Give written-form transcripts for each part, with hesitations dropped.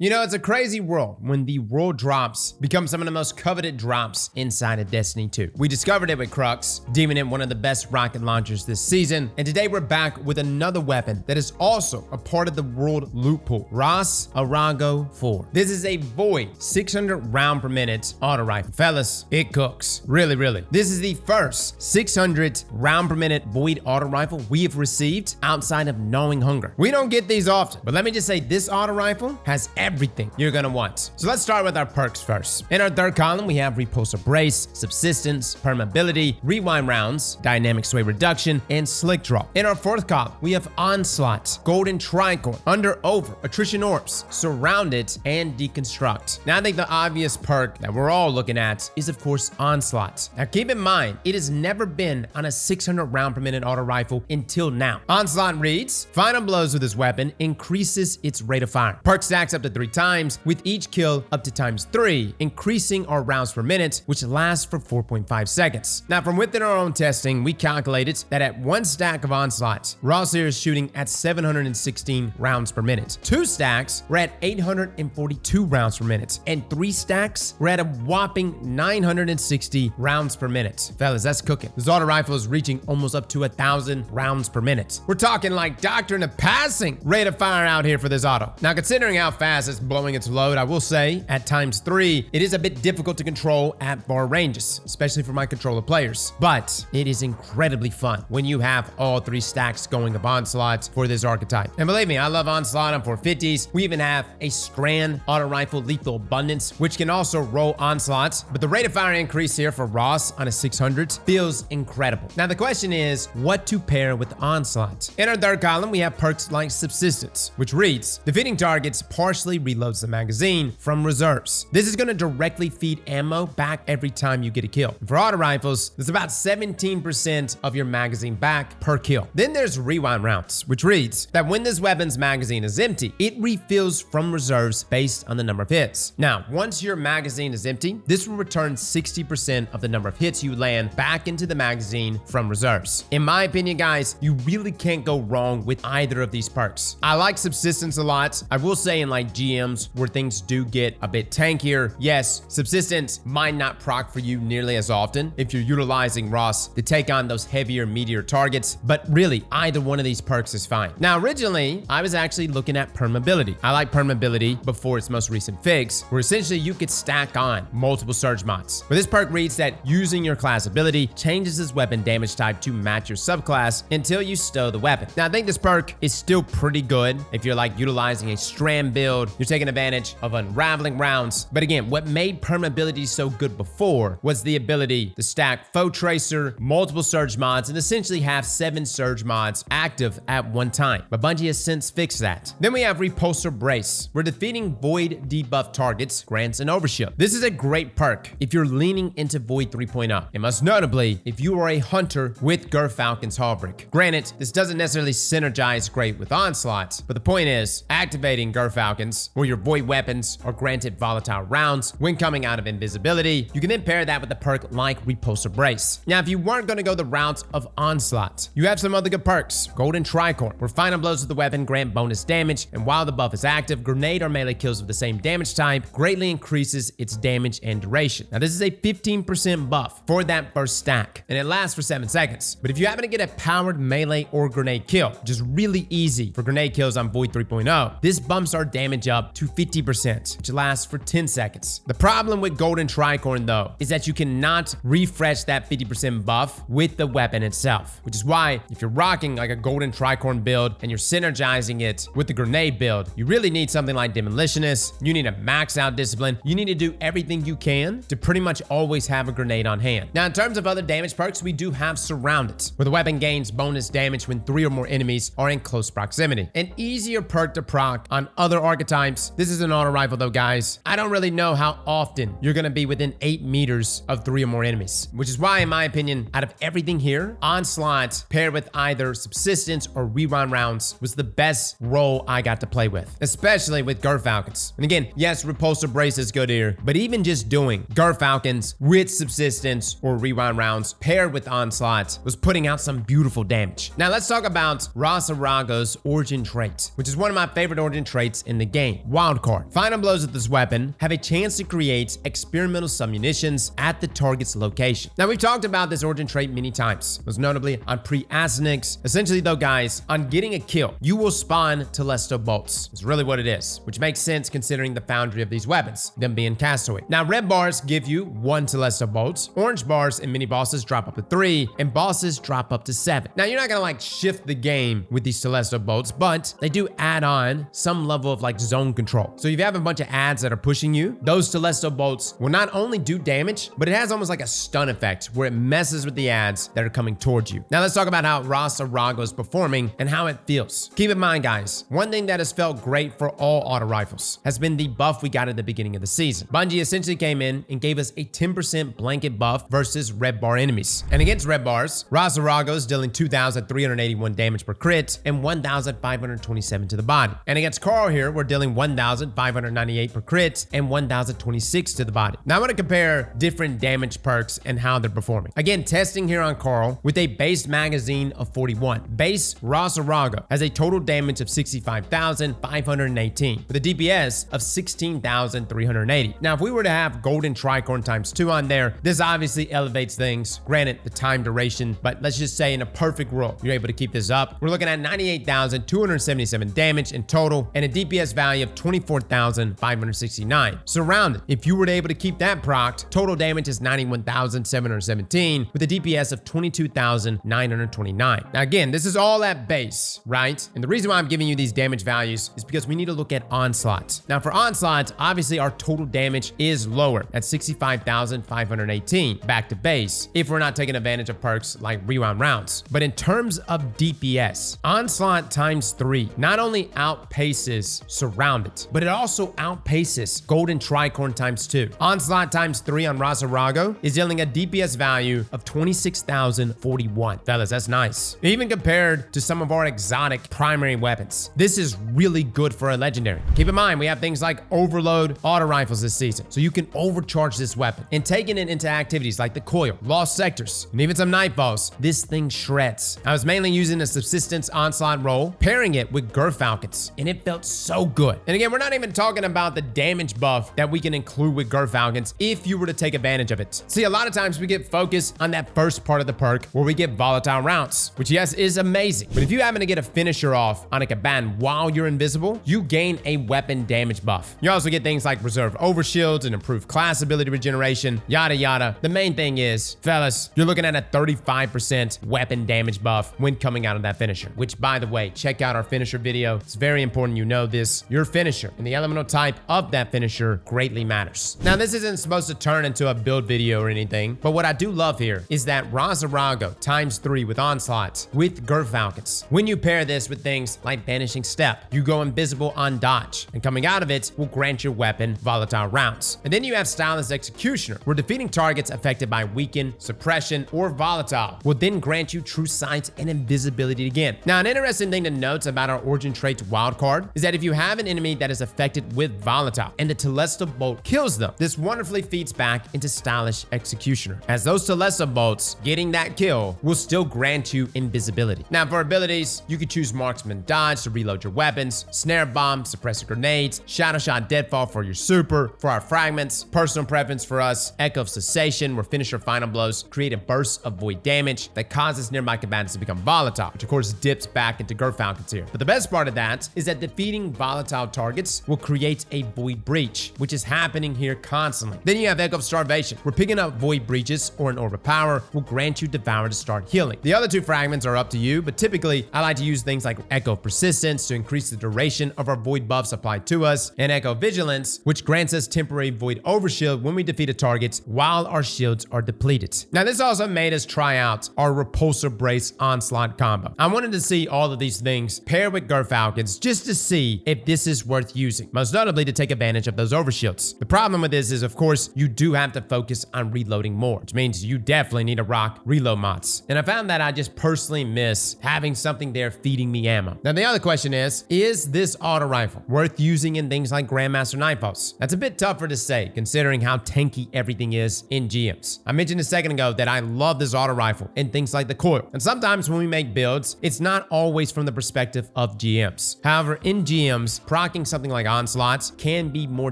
You know, it's a crazy world when the world drops become some of the most coveted drops inside of Destiny 2. We discovered it with Crux, deeming it one of the best rocket launchers this season, and today we're back with another weapon that is also a part of the world loot pool, Ros Arago IV. This is a Void 600 round per minute auto rifle. Fellas, it cooks. Really. This is the first 600 round per minute Void auto rifle we have received outside of Gnawing Hunger. We don't get these often, but let me just say this auto rifle has everything you're gonna want. So let's start with our perks first. In our third column, we have Repulsor Brace, Subsistence, Permeability, Rewind Rounds, Dynamic Sway Reduction, and Slick Draw. In our fourth column, we have Onslaught, Golden Tricorn, Under Over, Attrition Orbs, Surround It, and Deconstruct. Now I think the obvious perk that we're all looking at is of course Onslaught. Now keep in mind, it has never been on a 600 round per minute auto rifle until now. Onslaught reads, final blows with this weapon increases its rate of fire. Perk stacks up to 3 times, with each kill up to ×3, increasing our rounds per minute, which lasts for 4.5 seconds. Now, from within our own testing, we calculated that at 1 stack of Onslaught, Ros here is shooting at 716 rounds per minute. 2 stacks, we're at 842 rounds per minute, and 3 stacks, we're at a whopping 960 rounds per minute. Fellas, that's cooking. This auto rifle is reaching almost up to 1,000 rounds per minute. We're talking like Doctrine of Passing rate of fire out here for this auto. Now, considering how fast it's blowing its load, I will say at ×3, it is a bit difficult to control at far ranges, especially for my controller players. But it is incredibly fun when you have all 3 stacks going of Onslaughts for this archetype. And believe me, I love Onslaught on 450s. We even have a Strand auto rifle Lethal Abundance, which can also roll Onslaughts. But the rate of fire increase here for Ros on a 600 feels incredible. Now the question is, what to pair with Onslaught? In our third column, we have perks like Subsistence, which reads, defeating targets partially reloads the magazine from reserves. This is going to directly feed ammo back every time you get a kill. And for auto rifles, there's about 17% of your magazine back per kill. Then there's Rewind Rounds, which reads that when this weapon's magazine is empty, it refills from reserves based on the number of hits. Now, once your magazine is empty, this will return 60% of the number of hits you land back into the magazine from reserves. In my opinion, guys, you really can't go wrong with either of these perks. I like Subsistence a lot. I will say in like GMs where things do get a bit tankier, yes, Subsistence might not proc for you nearly as often if you're utilizing Ros to take on those heavier meteor targets, but really either one of these perks is fine. Now originally, I was actually looking at Permeability. I like Permeability before its most recent fix, where essentially you could stack on multiple surge mods. But this perk reads that using your class ability changes this weapon damage type to match your subclass until you stow the weapon. Now I think this perk is still pretty good if you're like utilizing a Strand build, you're taking advantage of unraveling rounds. But again, what made Permeability so good before was the ability to stack Foe Tracer, multiple surge mods, and essentially have 7 surge mods active at one time. But Bungie has since fixed that. Then we have Repulsor Brace, where defeating Void debuff targets grants an overshield. This is a great perk if you're leaning into Void 3.0, and most notably, if you are a hunter with Gerfalcon's Hallbreak. Granted, this doesn't necessarily synergize great with Onslaught, but the point is, activating Gerfalcons, where your Void weapons are granted volatile rounds when coming out of invisibility, you can then pair that with a perk like Repulsor Brace. Now, if you weren't going to go the route of Onslaught, you have some other good perks. Golden Tricorn, where final blows with the weapon grant bonus damage, and while the buff is active, grenade or melee kills of the same damage type greatly increases its damage and duration. Now, this is a 15% buff for that first stack, and it lasts for 7 seconds. But if you happen to get a powered melee or grenade kill, which is really easy for grenade kills on Void 3.0, this bumps our damage up to 50%, which lasts for 10 seconds. The problem with Golden Tricorn, though, is that you cannot refresh that 50% buff with the weapon itself, which is why if you're rocking like a Golden Tricorn build and you're synergizing it with the grenade build, you really need something like Demolitionist. You need a max out discipline. You need to do everything you can to pretty much always have a grenade on hand. Now, in terms of other damage perks, we do have Surround It, where the weapon gains bonus damage when 3 or more enemies are in close proximity. An easier perk to proc on other archetypes. This is an auto rifle though, guys. I don't really know how often you're gonna be within 8 meters of 3 or more enemies, which is why, in my opinion, out of everything here, Onslaught paired with either Subsistence or Rewind Rounds was the best role I got to play with, especially with Gerfalcons. And again, yes, Repulsor Brace is good here, but even just doing Gerfalcons with Subsistence or Rewind Rounds paired with Onslaught was putting out some beautiful damage. Now let's talk about Ros Arago's origin trait, which is one of my favorite origin traits in the game. game. Wildcard. Final blows with this weapon have a chance to create experimental submunitions at the target's location. Now, we've talked about this origin trait many times, most notably on pre-Aztecross. Essentially though, guys, on getting a kill, you will spawn Telesto bolts. It's really what it is, which makes sense considering the foundry of these weapons, them being castaway. Now, red bars give you 1 Telesto bolts, orange bars and mini bosses drop up to 3, and bosses drop up to 7. Now, you're not gonna like shift the game with these Telesto bolts, but they do add on some level of like zone control. So if you have a bunch of ads that are pushing you, those Telesto bolts will not only do damage, but it has almost like a stun effect where it messes with the ads that are coming towards you. Now let's talk about how Ros Arago is performing and how it feels. Keep in mind, guys, one thing that has felt great for all auto rifles has been the buff we got at the beginning of the season. Bungie essentially came in and gave us a 10% blanket buff versus red bar enemies. And against red bars, Ros Arago is dealing 2,381 damage per crit and 1,527 to the body. And against Carl here, we're dealing 1,598 per crit and 1,026 to the body. Now I want to compare different damage perks and how they're performing. Again, testing here on Carl with a base magazine of 41. Base Ros Arago has a total damage of 65,518 with a DPS of 16,380. Now, if we were to have golden tricorn times 2 on there, this obviously elevates things. Granted, the time duration, but let's just say in a perfect world, you're able to keep this up. We're looking at 98,277 damage in total and a DPS value of 24,569. Surrounded, if you were able to keep that procced, total damage is 91,717 with a DPS of 22,929. Now again, this is all at base, right? And the reason why I'm giving you these damage values is because we need to look at onslaughts. Now for onslaughts, obviously our total damage is lower at 65,518 back to base if we're not taking advantage of perks like rewound rounds. But in terms of DPS, onslaught times 3 not only outpaces surrounded, but it also outpaces golden tricorn times 2. Onslaught times 3 on Ros Arago is dealing a DPS value of 26,041. Fellas, that's nice. Even compared to some of our exotic primary weapons, this is really good for a legendary. Keep in mind, we have things like overload auto rifles this season, so you can overcharge this weapon. And taking it into activities like the coil, lost sectors, and even some nightfalls, this thing shreds. I was mainly using a subsistence onslaught roll, pairing it with Gerfalcons, and it felt so good. And again, we're not even talking about the damage buff that we can include with Gerfalcons if you were to take advantage of it. See, a lot of times we get focused on that first part of the perk where we get volatile rounds, which yes, is amazing. But if you happen to get a finisher off on a Caban while you're invisible, you gain a weapon damage buff. You also get things like reserve overshields and improved class ability regeneration, yada yada. The main thing is, fellas, you're looking at a 35% weapon damage buff when coming out of that finisher, which by the way, check out our finisher video. It's very important you know this. Your finisher and the elemental type of that finisher greatly matters. Now, this isn't supposed to turn into a build video or anything, but what I do love here is that Ros Arago times 3 with onslaughts with Gerfalcons. When you pair this with things like Vanishing Step, you go invisible on dodge, and coming out of it will grant your weapon volatile rounds. And then you have Stylus Executioner, where defeating targets affected by weaken, suppression, or volatile will then grant you true sight and invisibility again. Now, an interesting thing to note about our origin trait wildcard is that if you have an enemy that is affected with volatile and the Telesto bolt kills them, this wonderfully feeds back into Stylish Executioner, as those Telesto bolts getting that kill will still grant you invisibility. Now for abilities, you could choose Marksman Dodge to reload your weapons, Snare Bomb, Suppressor Grenades, Shadow Shot Deadfall for your super. For our fragments, personal preference for us, Echo of Cessation, where finisher final blows create a burst of void damage that causes nearby combatants to become volatile, which of course dips back into Gerfalcons here. But the best part of that is that defeating volatile targets will create a void breach, which is happening here constantly. Then you have Echo of Starvation, where picking up void breaches or an orb of power will grant you Devour to start healing. The other two fragments are up to you, but typically I like to use things like Echo of Persistence to increase the duration of our void buffs applied to us, and Echo of Vigilance, which grants us temporary void overshield when we defeat a target while our shields are depleted. Now this also made us try out our Repulsor Brace Onslaught combo. I wanted to see all of these things paired with Gerfalcons just to see if this is worth using, most notably to take advantage of those overshields. The problem with this is, of course, you do have to focus on reloading more, which means you definitely need to rock reload mods. And I found that I just personally miss having something there feeding me ammo. Now the other question is this auto rifle worth using in things like Grandmaster Nightfalls? That's a bit tougher to say considering how tanky everything is in GMs. I mentioned a second ago that I love this auto rifle in things like the coil. And sometimes when we make builds, it's not always from the perspective of GMs. However, in GMs, procking something like Onslaughts can be more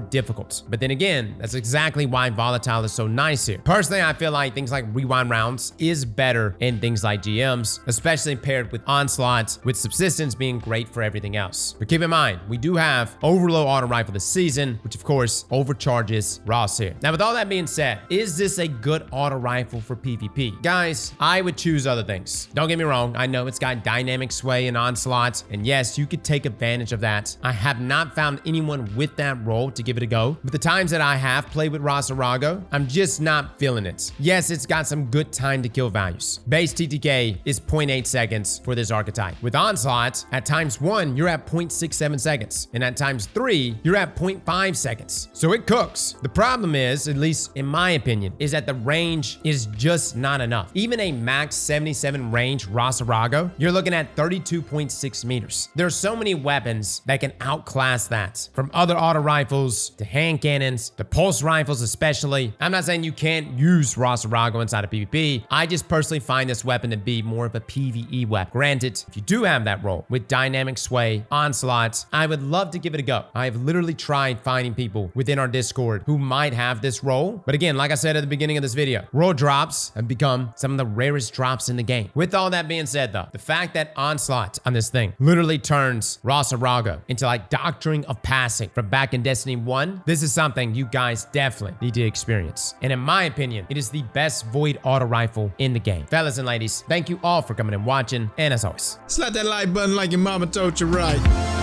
difficult. But then again, that's exactly why Volatile is so nice here. Personally, I feel like things like Rewind Rounds is better in things like GMs, especially paired with Onslaughts, with Subsistence being great for everything else. But keep in mind, we do have Overload Auto Rifle this season, which of course overcharges Ros here. Now, with all that being said, is this a good auto rifle for PvP? Guys, I would choose other things. Don't get me wrong, I know it's got dynamic sway and onslaughts, and yes, you could take advantage of that. I have not found anyone with that role to give it a go, but the times that I have played with Ros Arago, I'm just not feeling it. Yes, it's got some good time to kill values. Base TTK is 0.8 seconds for this archetype. With onslaughts, at times 1, you're at 0.67 seconds, and at times 3, you're at 0.5 seconds. So it cooks. The problem is, at least in my opinion, is that the range is just not enough. Even a max 77 range Ros Arago, you're looking at 32.6 meters. There are so many weapons that can outclass that, from other auto rifles to hand cannons to pulse rifles especially. I'm not saying you can't use Ros Arago inside of PvP. I just personally find this weapon to be more of a PvE weapon. Granted, if you do have that role with dynamic sway, onslaughts, I would love to give it a go. I've literally tried finding people within our Discord who might have this role. But again, like I said at the beginning of this video, role drops have become some of the rarest drops in the game. With all that being said though, the fact that onslaught on this thing literally turns Ros Arago into like doctoring of passing from back in Destiny 1, this is something you guys definitely need to experience. And in my opinion, it is the best void auto rifle in the game. Fellas and ladies, thank you all for coming and watching, and as always, slap that like button like your mama told you right.